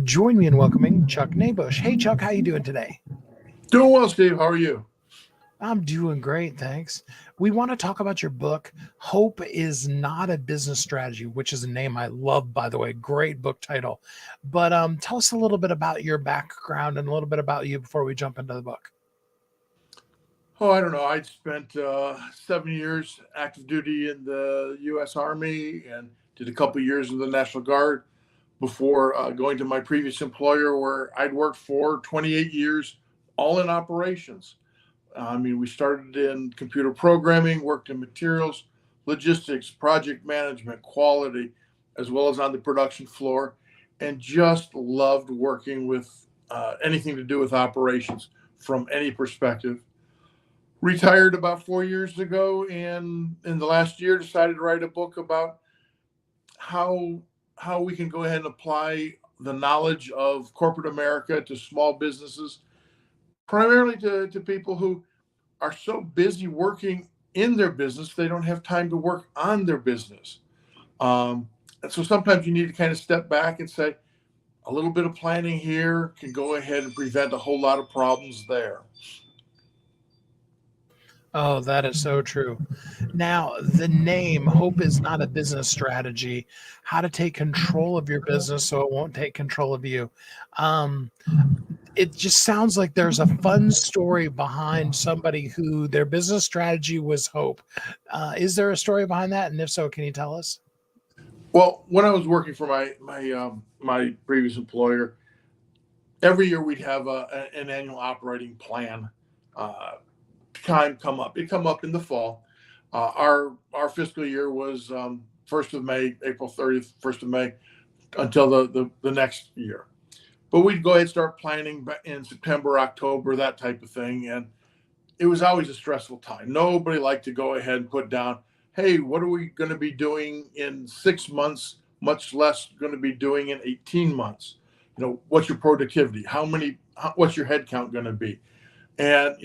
Join me in welcoming Chuck Knabusch. Hey, Chuck, how you doing today? Doing well, Steve. How are you? I'm doing great, thanks. We want to talk about your book, Hope is Not a Business Strategy, which is a name I love, by the way. Great book title. But tell us a little bit about your background and a little bit about you before we jump into the book. Oh, I don't know. I spent 7 years active duty in the U.S. Army and did a couple years in the National Guard before going to my previous employer, where I'd worked for 28 years, all in operations. I mean, we started in computer programming, worked in materials, logistics, project management, quality, as well as on the production floor, and just loved working with anything to do with operations from any perspective. Retired about 4 years ago, and in the last year decided to write a book about how how we can go ahead and apply the knowledge of corporate America to small businesses, primarily to people who are so busy working in their business they don't have time to work on their business. And so sometimes you need to kind of step back and say a little bit of planning here can go ahead and prevent a whole lot of problems there. Oh, that is so true. Now, the name Hope is Not a Business Strategy, how to take control of your business so it won't take control of you. Um, it just sounds like there's a fun story behind somebody who their business strategy was hope. Is there a story behind that? And if so, can you tell us? Well, when I was working for my previous employer, every year we'd have an annual operating plan. Uh, Time come up. It come up in the fall. Our fiscal year was 1st of May, April 30th, 1st of May, until the next year. But we'd go ahead and start planning in September, October, that type of thing. And it was always a stressful time. Nobody liked to go ahead and put down, hey, what are we going to be doing in 6 months, much less going to be doing in 18 months? What's your productivity? What's your head count going to be? And,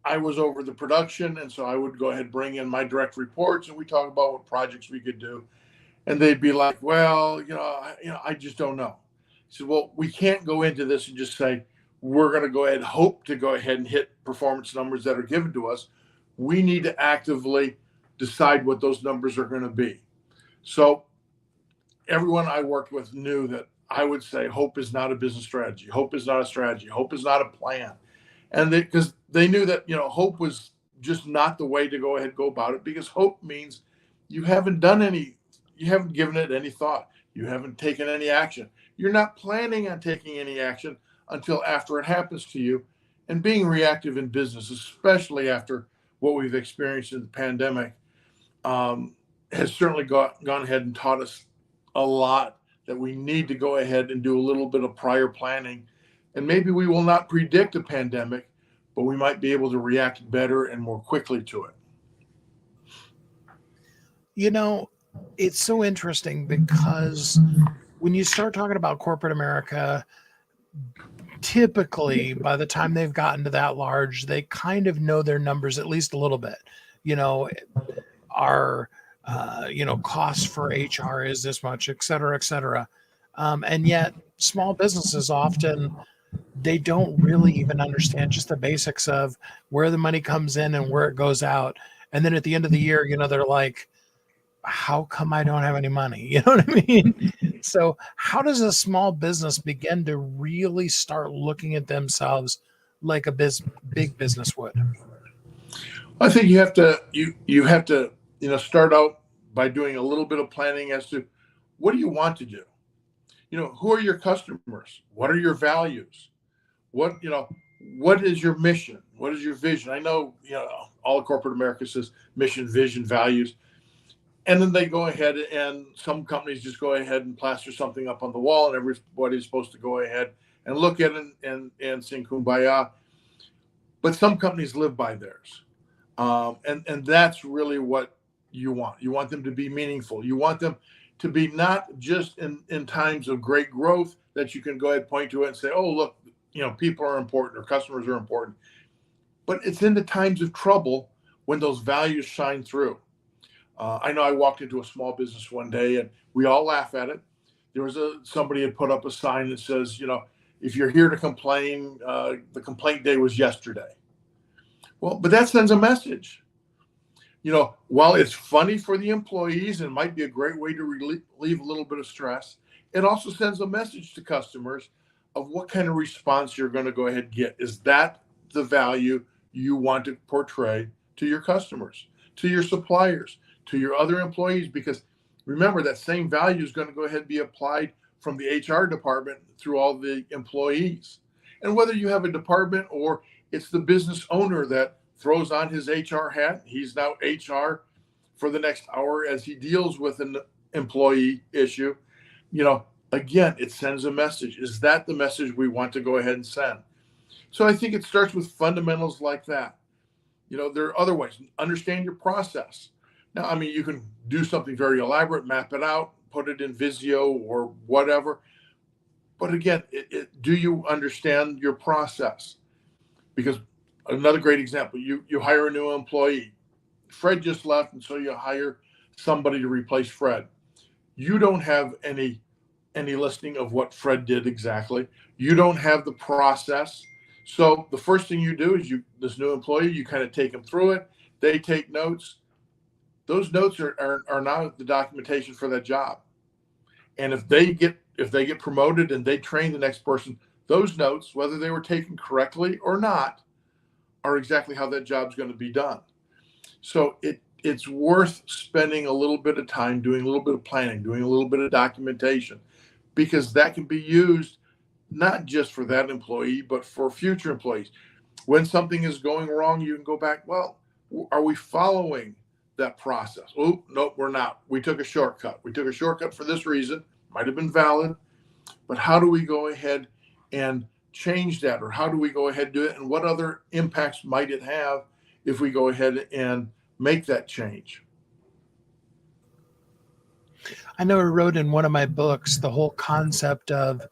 I was over the production. And so I would go ahead and bring in my direct reports and we talk about what projects we could do. And they'd be like, well, I just don't know. I said, well, we can't go into this and just say, we're going to go ahead and hope to go ahead and hit performance numbers that are given to us. We need to actively decide what those numbers are going to be. So everyone I worked with knew that I would say hope is not a business strategy. Hope is not a strategy. Hope is not a plan. And because they knew that, hope was just not the way to go ahead and go about it, because hope means you haven't done any, you haven't given it any thought. You haven't taken any action. You're not planning on taking any action until after it happens to you. And being reactive in business, especially after what we've experienced in the pandemic, has certainly gone ahead and taught us a lot, that we need to go ahead and do a little bit of prior planning. And maybe we will not predict a pandemic, but we might be able to react better and more quickly to it. You know, it's so interesting because when you start talking about corporate America, typically by the time they've gotten to that large, they kind of know their numbers at least a little bit. You know, our cost for HR is this much, et cetera, et cetera. And yet, small businesses often they don't really even understand just the basics of where the money comes in and where it goes out. And then at the end of the year, they're like, how come I don't have any money? You know what I mean? So, how does a small business begin to really start looking at themselves like a big business would? I think you have to start out by doing a little bit of planning as to what do you want to do. Who are your customers? What are your values? What is your mission? What is your vision? I know all of corporate America says mission, vision, values. And then they go ahead, and some companies just go ahead and plaster something up on the wall, and everybody's supposed to go ahead and look at it and sing kumbaya. But some companies live by theirs. And that's really what you want. You want them to be meaningful. You want them to be not just in times of great growth that you can go ahead and point to it and say, oh, look, people are important or customers are important. But it's in the times of trouble when those values shine through. I know I walked into a small business one day and we all laugh at it. somebody had put up a sign that says, if you're here to complain, the complaint day was yesterday. Well, but that sends a message. While it's funny for the employees and might be a great way to relieve a little bit of stress, it also sends a message to customers of what kind of response you're going to go ahead and get. Is that the value you want to portray to your customers, to your suppliers, to your other employees? Because remember, that same value is going to go ahead and be applied from the HR department through all the employees. And whether you have a department or it's the business owner that throws on his HR hat, he's now HR for the next hour as he deals with an employee issue. Again, it sends a message. Is that the message we want to go ahead and send? So I think it starts with fundamentals like that. There are other ways. Understand your process. Now, you can do something very elaborate, map it out, put it in Visio or whatever. But again, do you understand your process? Because another great example, you hire a new employee. Fred just left, and so you hire somebody to replace Fred. You don't have any listing of what Fred did exactly. You don't have the process. So the first thing you do is this new employee, you kind of take them through it. They take notes. Those notes are now the documentation for that job. And if they get promoted and they train the next person, those notes, whether they were taken correctly or not, are exactly how that job's going to be done. So it's worth spending a little bit of time doing a little bit of planning, doing a little bit of documentation, because that can be used not just for that employee, but for future employees. When something is going wrong, you can go back, well, are we following that process? Oh, no, we're not. We took a shortcut. We took a shortcut for this reason. Might have been valid, but how do we go ahead and change that? Or how do we go ahead and do it? And what other impacts might it have if we go ahead and make that change? I know I wrote in one of my books the whole concept of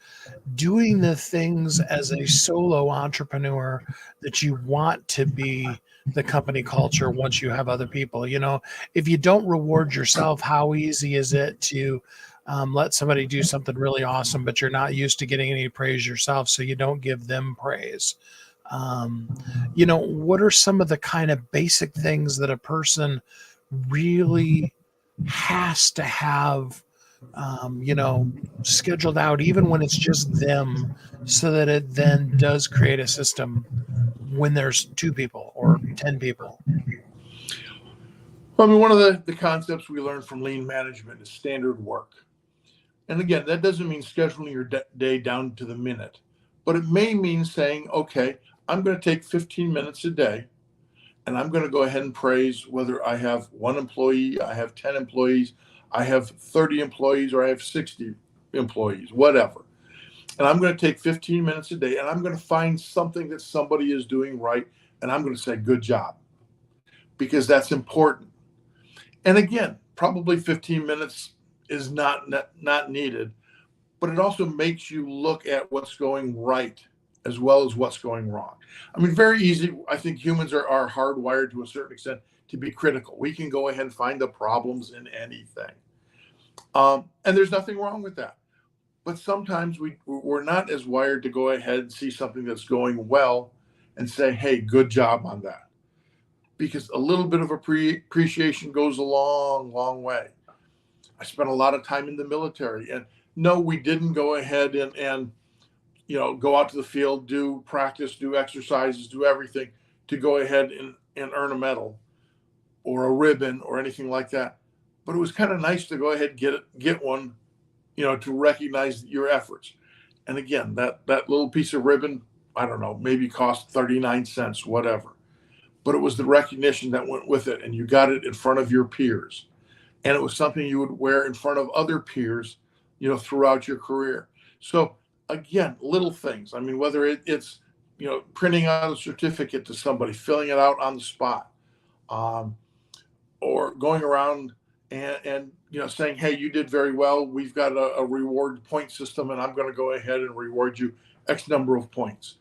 doing the things as a solo entrepreneur that you want to be the company culture once you have other people. If you don't reward yourself, how easy is it to let somebody do something really awesome, but you're not used to getting any praise yourself, so you don't give them praise? What are some of the kind of basic things that a person really has to have, scheduled out, even when it's just them, so that it then does create a system when there's 2 people or 10 people? Well, one of the concepts we learned from lean management is standard work. And again, that doesn't mean scheduling your day down to the minute, but it may mean saying, okay, I'm going to take 15 minutes a day, and I'm going to go ahead and praise whether I have 1 employee, I have 10 employees, I have 30 employees, or I have 60 employees, whatever. And I'm going to take 15 minutes a day, and I'm going to find something that somebody is doing right, and I'm going to say, good job, because that's important. And again, probably 15 minutes is not needed, but it also makes you look at what's going right as well as what's going wrong. Very easy. I think humans are hardwired to a certain extent to be critical. We can go ahead and find the problems in anything. And there's nothing wrong with that. But sometimes we're not as wired to go ahead and see something that's going well and say, hey, good job on that. Because a little bit of appreciation goes a long, long way. I spent a lot of time in the military, and no, we didn't go ahead and go out to the field, do practice, do exercises, do everything to go ahead and earn a medal or a ribbon or anything like that. But it was kind of nice to go ahead and get one, to recognize your efforts. And again, that little piece of ribbon, I don't know, maybe cost 39 cents, whatever. But it was the recognition that went with it, and you got it in front of your peers. And it was something you would wear in front of other peers, throughout your career. So again, little things. Whether it's, printing out a certificate to somebody, filling it out on the spot, or going around and saying, hey, you did very well. We've got a reward point system, and I'm going to go ahead and reward you X number of points.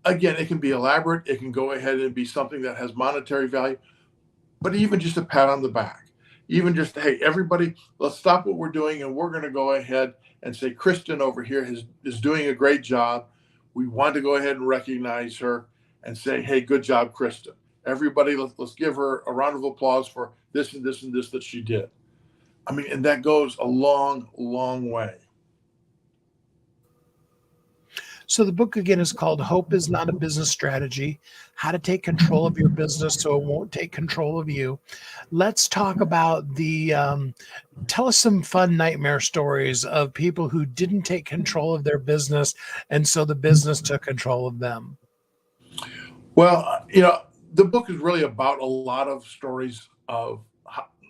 Again, it can be elaborate. It can go ahead and be something that has monetary value, but even just a pat on the back. Even just, hey, everybody, let's stop what we're doing and we're going to go ahead and say, Kristen over here is doing a great job. We want to go ahead and recognize her and say, hey, good job, Kristen. Everybody, let's give her a round of applause for this and this and this that she did. I mean, and that goes a long, long way. So the book again is called Hope is Not a Business Strategy: How to Take Control of Your Business So It Won't Take Control of You. Let's talk about tell us some fun nightmare stories of people who didn't take control of their business, and so the business took control of them. Well, the book is really about a lot of stories of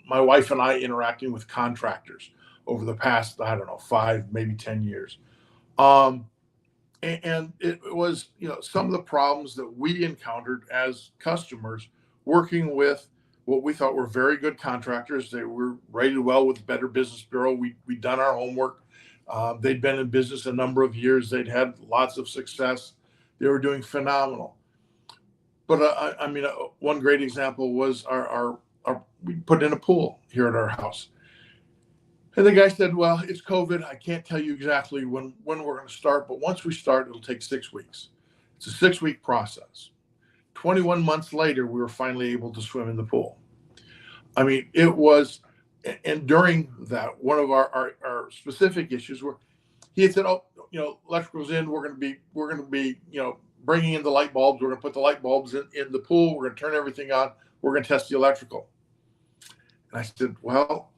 my wife and I interacting with contractors over the past, I don't know, 5, maybe 10 years. Um, and it was, some of the problems that we encountered as customers working with what we thought were very good contractors. They were rated well with the Better Business Bureau. We'd done our homework. They'd been in business a number of years. They'd had lots of success. They were doing phenomenal. But I mean, one great example was our we put in a pool here at our house. And the guy said, well, it's COVID. I can't tell you exactly when we're going to start, but once we start, it'll take 6 weeks. It's a 6-week process. 21 months later, we were finally able to swim in the pool. I mean, it was, and during that, one of our specific issues were, he had said, oh, electrical's in, we're going to be, bringing in the light bulbs. We're going to put the light bulbs in the pool. We're going to turn everything on. We're going to test the electrical. And I said, well,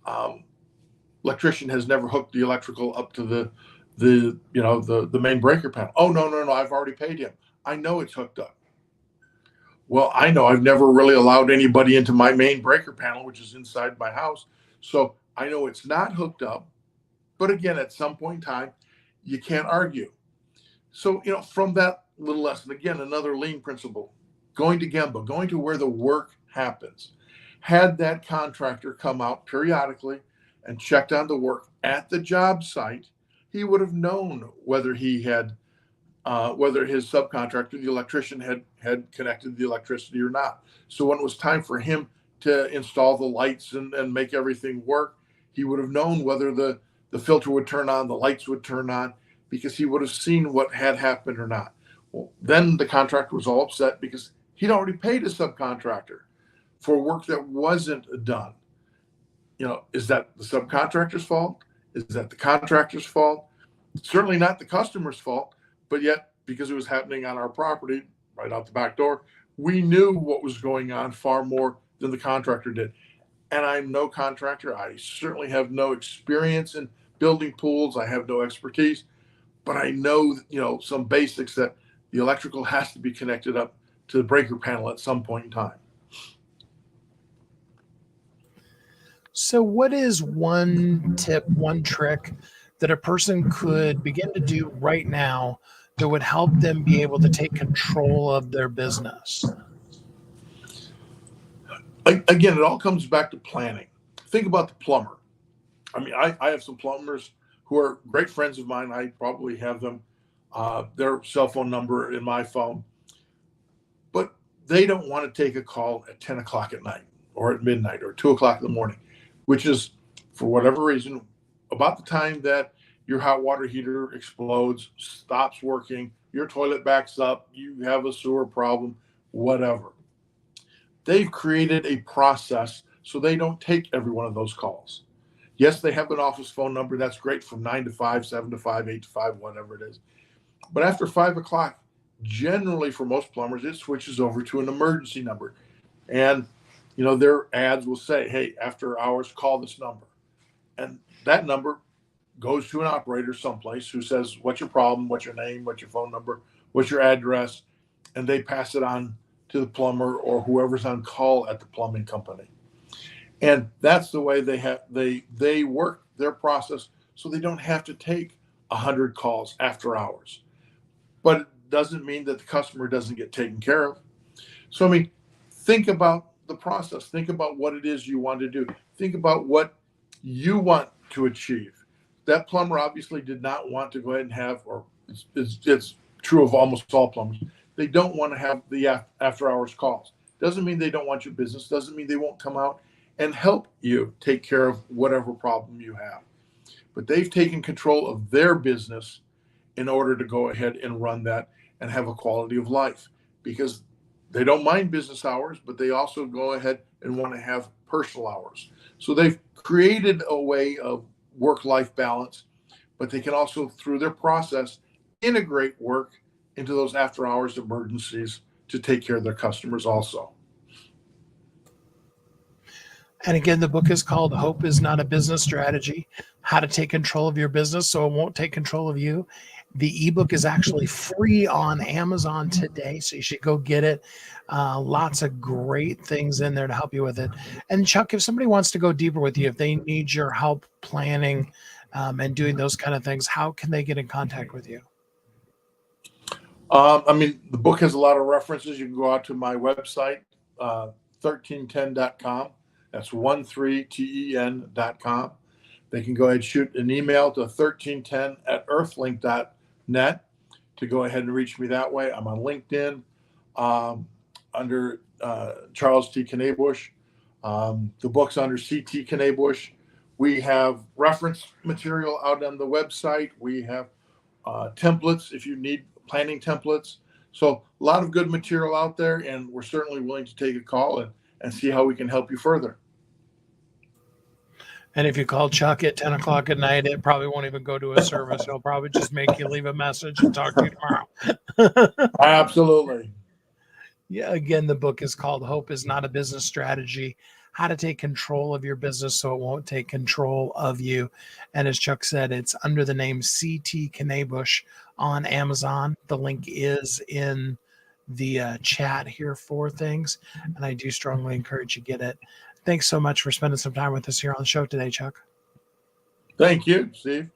electrician has never hooked the electrical up to the main breaker panel. Oh, no, I've already paid him. I know it's hooked up. Well, I know I've never really allowed anybody into my main breaker panel, which is inside my house. So I know it's not hooked up. But again, at some point in time, you can't argue. So, from that little lesson, again, another lean principle, going to Gemba, going to where the work happens. Had that contractor come out periodically and checked on the work at the job site, he would have known whether whether his subcontractor, the electrician, had connected the electricity or not. So when it was time for him to install the lights and make everything work, he would have known whether the filter would turn on, the lights would turn on, because he would have seen what had happened or not. Well, then the contractor was all upset because he'd already paid a subcontractor for work that wasn't done. Is that the subcontractor's fault? Is that the contractor's fault? Certainly not the customer's fault, but yet because it was happening on our property right out the back door, we knew what was going on far more than the contractor did. And I'm no contractor. I certainly have no experience in building pools. I have no expertise, but I know, some basics that the electrical has to be connected up to the breaker panel at some point in time. So what is one tip, one trick that a person could begin to do right now that would help them be able to take control of their business? Again, it all comes back to planning. Think about the plumber. I mean, I have some plumbers who are great friends of mine. I probably have their cell phone number in my phone, but they don't want to take a call at 10 o'clock at night or at midnight or 2 o'clock in the morning, which is, for whatever reason, about the time that your hot water heater explodes, stops working, your toilet backs up, you have a sewer problem, whatever. They've created a process so they don't take every one of those calls. Yes, they have an office phone number. That's great from 9 to 5, 7 to 5, 8 to 5, whatever it is. But after 5 o'clock, generally for most plumbers, it switches over to an emergency number. And, their ads will say, hey, after hours, call this number. And that number goes to an operator someplace who says, what's your problem? What's your name? What's your phone number? What's your address? And they pass it on to the plumber or whoever's on call at the plumbing company. And that's the way they work their process, so they don't have to take 100 calls after hours. But it doesn't mean that the customer doesn't get taken care of. So, I mean, think about the process. Think about what it is you want to do. Think about what you want to achieve. That plumber obviously did not want to go ahead and have, or it's true of almost all plumbers, they don't want to have the after hours calls. Doesn't mean they don't want your business. Doesn't mean they won't come out and help you take care of whatever problem you have. But they've taken control of their business in order to go ahead and run that and have a quality of life, because they don't mind business hours, but they also go ahead and want to have personal hours. So they've created a way of work-life balance, but they can also, through their process, integrate work into those after-hours emergencies to take care of their customers also. And again, the book is called Hope is Not a Business Strategy: How to Take Control of Your Business So It Won't Take Control of You. The ebook is actually free on Amazon today, so you should go get it. Lots of great things in there to help you with it. And Chuck, if somebody wants to go deeper with you, if they need your help planning and doing those kind of things, how can they get in contact with you? I mean, the book has a lot of references. You can go out to my website, 1310.com. That's 13ten.com. They can go ahead and shoot an email to 1310@earthlink.net to go ahead and reach me that way. I'm on LinkedIn under Charles T. Knabusch. The book's under CT Knabusch. We have reference material out on the website. We have templates if you need planning templates. So a lot of good material out there, and we're certainly willing to take a call and see how we can help you further. And if you call Chuck at 10 o'clock at night, it probably won't even go to a service. He'll probably just make you leave a message and talk to you tomorrow. Absolutely. Yeah, again, the book is called Hope is Not a Business Strategy: How to Take Control of Your Business So It Won't Take Control of You. And as Chuck said, it's under the name CT Knabusch on Amazon. The link is in the chat here for things, and I do strongly encourage you get it. Thanks so much for spending some time with us here on the show today, Chuck. Thank you, Steve.